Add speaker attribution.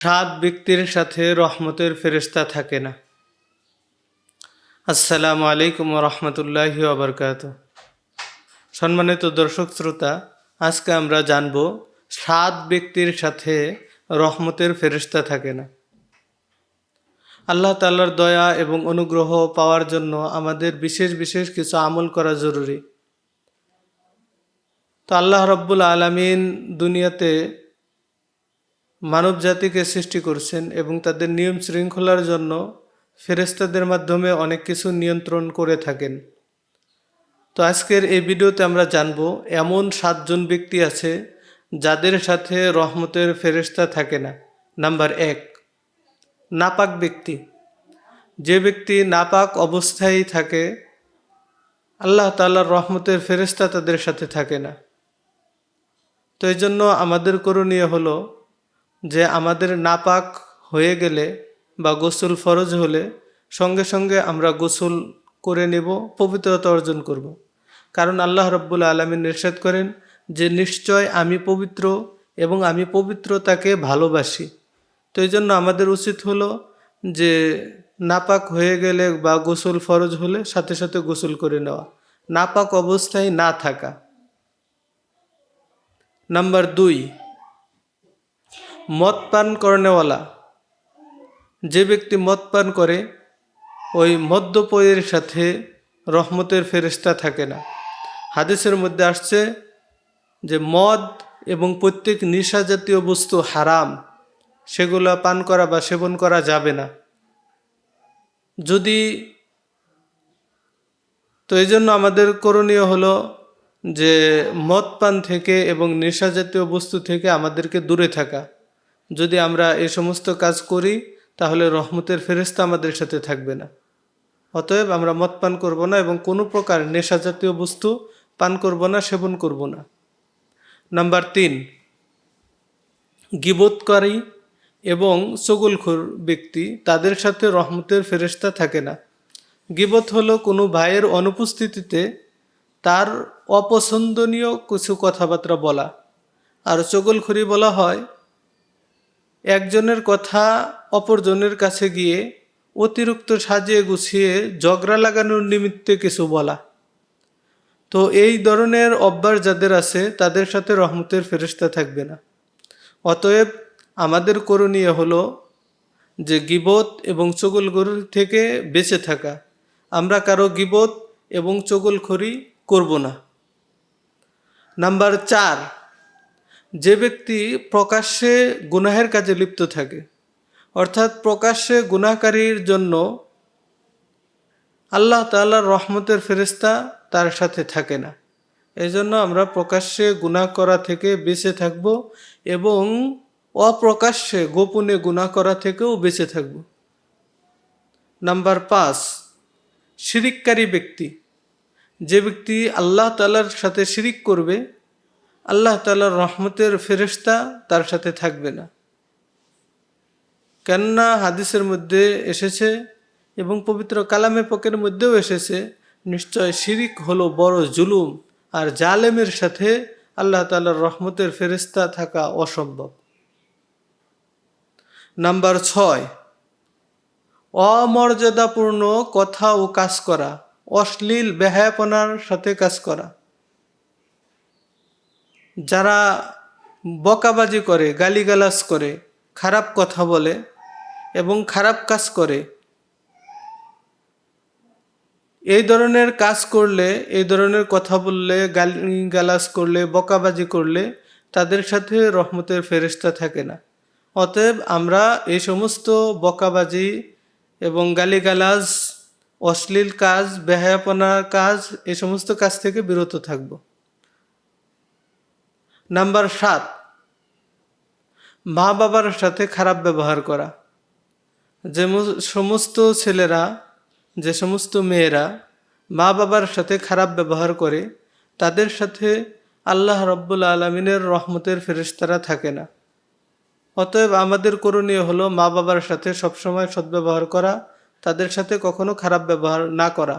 Speaker 1: সাত ব্যক্তির সাথে রহমতের ফেরেশতা থাকে না। আসসালামু আলাইকুম রহমতুল্লাহি ওয়া সম্মানিত দর্শক শ্রোতা, আজকে আমরা জানব সাত ব্যক্তির সাথে রহমতের ফেরেশতা থাকে না। আল্লাহ তাআলার দয়া এবং অনুগ্রহ পাওয়ার জন্য আমাদের বিশেষ বিশেষ কিছু আমল করা জরুরি। তো আল্লাহ রাব্বুল আলামিন দুনিয়াতে মানব জাতিকে সৃষ্টি করছেন এবং তাদের নিয়ম শৃঙ্খলার জন্য ফেরেশতাদের মাধ্যমে অনেক কিছু নিয়ন্ত্রণ করে থাকেন। তো আজকের এই ভিডিওতে আমরা জানব এমন সাতজন ব্যক্তি আছে যাদের সাথে রহমতের ফেরেশতা থাকে না। নাম্বার 1, নাপাক ব্যক্তি। যে ব্যক্তি নাপাক অবস্থায় থাকে, আল্লাহ তাআলার রহমতের ফেরেশতা তাদের সাথে থাকে না। তো এই জন্য আমাদের করণীয় হলো যে আমাদের নাপাক হয়ে গেলে বা গোসল ফরজ হলে সঙ্গে সঙ্গে আমরা গোসল করে নেব, পবিত্রতা অর্জন করব। কারণ আল্লাহ রাব্বুল আলামিন ইরশাদ করেন যে নিশ্চয় আমি পবিত্র এবং আমি পবিত্রতাকে ভালোবাসি। তো এই জন্য আমাদের উচিত হলো যে নাপাক হয়ে গেলে বা গোসল ফরজ হলে সাথে সাথে গোসল করে নেওয়া, নাপাক অবস্থায় না থাকা। নাম্বার 2, মদ পান করেনেওয়ালা। যে ব্যক্তি মদ পান করে ওই মদ্যপেয়ের সাথে রহমতের ফেরেশতা থাকে না। হাদিসের মধ্যে আসছে যে মদ এবং প্রত্যেক নেশা জাতীয় বস্তু হারাম, সেগুলো পান করা বা সেবন করা যাবে না। তো এই জন্য আমাদের করণীয় হলো যে মদ পান থেকে এবং নেশা জাতীয় বস্তু থেকে আমাদেরকে দূরে থাকা। যদি আমরা এই সমস্ত কাজ করি তাহলে রহমতের ফেরেশতা আমাদের সাথে থাকবে না। অতএব আমরা মদ পান করব না এবং কোনো প্রকার নেশা জাতীয় বস্তু পান করব না, সেবন করব না। নাম্বার 3, গীবতকারী এবং চগলখোর ব্যক্তি, তাদের সাথে রহমতের ফেরেশতা থাকে না। গীবত হলো কোনো ভাইয়ের অনুপস্থিতিতে তার অপছন্দনীয় কিছু কথাবার্তা বলা, আর চগলখড়ি বলা হয় একজনের কথা অপরজনের কাছে গিয়ে অতিরিক্ত সাজিয়ে গুছিয়ে ঝগড়া লাগানোর নিমিত্তে কিছু বলা। তো এই ধরনের অভ্যাস যাদের আছে তাদের সাথে রহমতের ফেরেশতা থাকবে না। অতএব আমাদের করণীয় হলো যে গীবত এবং চগলখড়ি থেকে বেঁচে থাকা। আমরা কারো গীবত এবং চগলখড়ি করব না। নাম্বার 4, যে ব্যক্তি প্রকাশ্যে গুনাহের কাজে লিপ্ত থাকে, অর্থাৎ প্রকাশ্যে গুনাহকারীর জন্য আল্লাহ তাআলার রহমতের ফেরেশতা তার সাথে থাকে না। এই জন্য আমরা প্রকাশ্যে গুনাহ করা থেকে বেঁচে থাকব এবং অপ্রকাশ্যে গোপনে গুনাহ করা থেকেও বেঁচে থাকব। নাম্বার 5, শিরিককারী ব্যক্তি। যে ব্যক্তি আল্লাহ তাআলার সাথে শিরিক করবে, আল্লাহ তাআলার রহমতের ফেরেশতা তার সাথে থাকবে না। কেননা হাদিসের মধ্যে এসেছে এবং পবিত্র কালামে পাকের মধ্যেও এসেছে, নিশ্চয় শিরিক হলো বড় জুলুম, আর জালেমের সাথে আল্লাহ তাআলার রহমতের ফেরেশতা থাকা অসম্ভব। নাম্বার 6, অমর্যাদাপূর্ণ কথা ও কাজ করা, অশ্লীল বেহায়াপনার সাথে কাজ করা। যারা বকাবাজি করে, গালিগালাজ করে, খারাপ কথা বলে এবং খারাপ কাজ করে, এই ধরনের কাজ করলে, এই ধরনের কথা বললে, গালিগালাজ করলে, বকাবাজি করলে তাদের সাথে রহমতের ফেরেশতা থাকে না। অতএব আমরা এই সমস্ত বকাবাজি এবং গালিগালাজ, অশ্লীল কাজ, বেহায়াপনার কাজ, এই সমস্ত কাজ থেকে বিরত থাকব। নাম্বার 7, মা বাবার সাথে খারাপ ব্যবহার করা। যে সমস্ত ছেলেরা, যে সমস্ত মেয়েরা মা বাবার সাথে খারাপ ব্যবহার করে তাদের সাথে আল্লাহ রাব্বুল আলামিনের রহমতের ফেরেশতারা থাকে না। অতএব আমাদের করণীয় হলো মা বাবার সাথে সবসময় সদ্ব্যবহার করা, তাদের সাথে কখনো খারাপ ব্যবহার না করা।